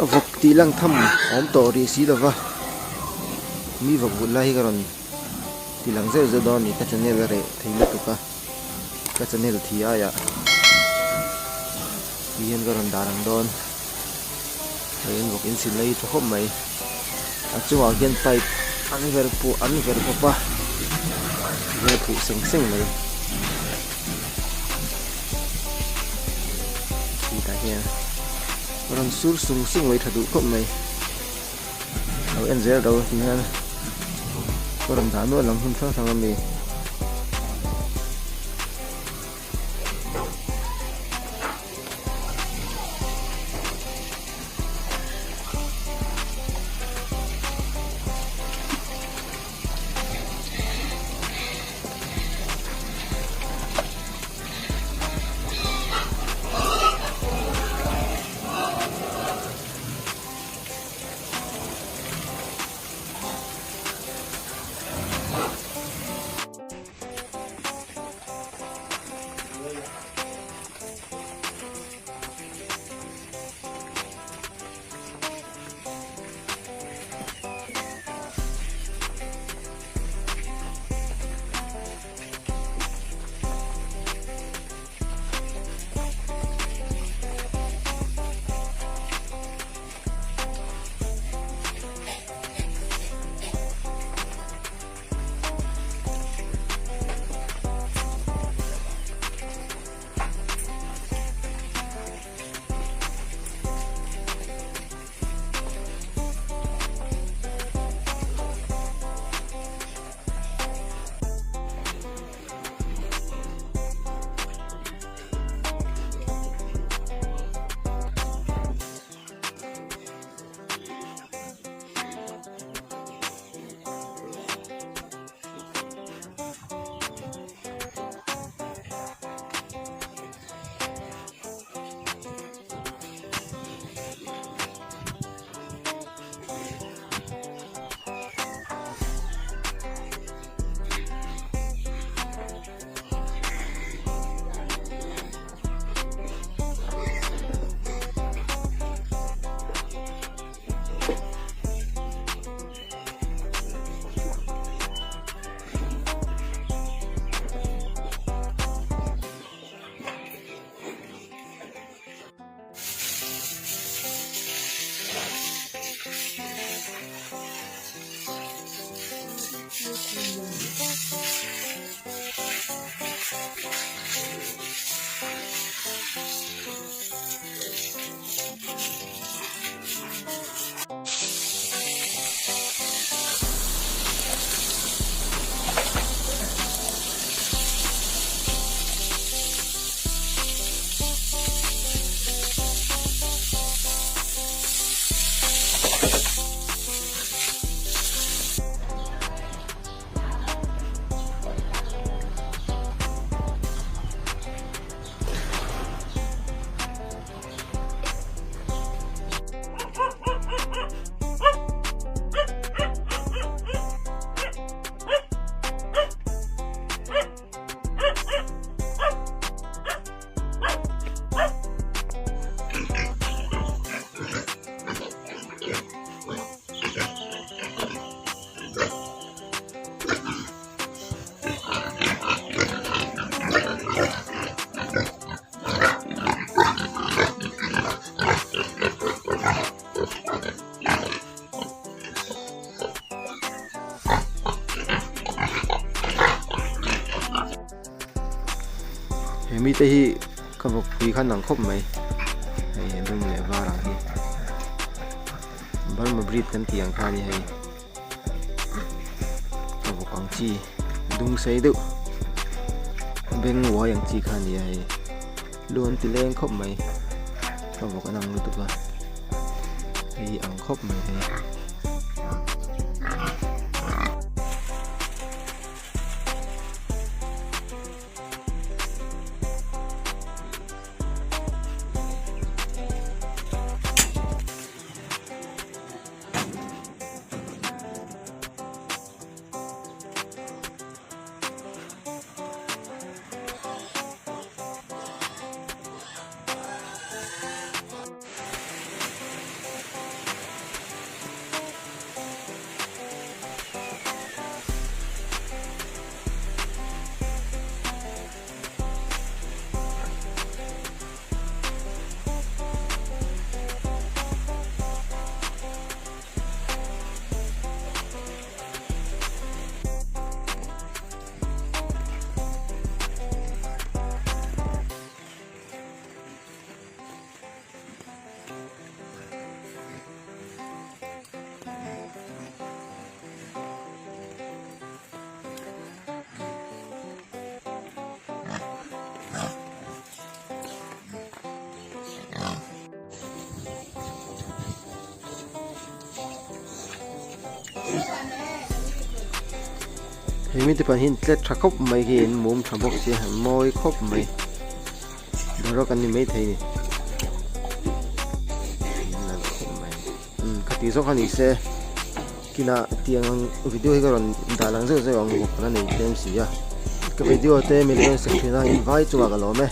ก็วกตีลังทำหอมต่อรีสีแล้ววะมีวกบุญไล่กันตีลังเจ้าจะโดนนี่ก็จะเนี่ยอะไรที่นี่ตุกะก็จะเนี่ยที่อายะที่เห็นกันดารังโดนเห็นวกอินสินไล่ทุกคนไหมอาจจะว่าเห็นไปอันเวรปูปะเวรปูเซ็งไหมที่ตาเฮียเราสูดสุ่งไว้ถัดดูก็ไหมเราเอ็นเซอร์เราที่นั่นก็รำถามว่าหลังหุ่นทั้งทางมีมีแต่ที่เขาบอกปีขันหนังคบไหมให้ดึงเลยว่าหลังที่บ้านมาบรีดกันเตียงข้านี่ให้เขาบอกกังจีดุงใส่ดุเบ่งหัวอย่างจีข้านี่ให้ล้วนตีแรงคบไหมเขาบอกกันนั่งรู้ตัวให้อังคบไหมให้ Hemi mi te pan hin tlet tha khop mai ki in mum tha bok si moi khop mai daro kan ni mai thei ni khati so khani se kina tiang video hi garon dalang zo zo ang bok na nei tem si ya ka video te mi le se khina invite chuwa ga lo me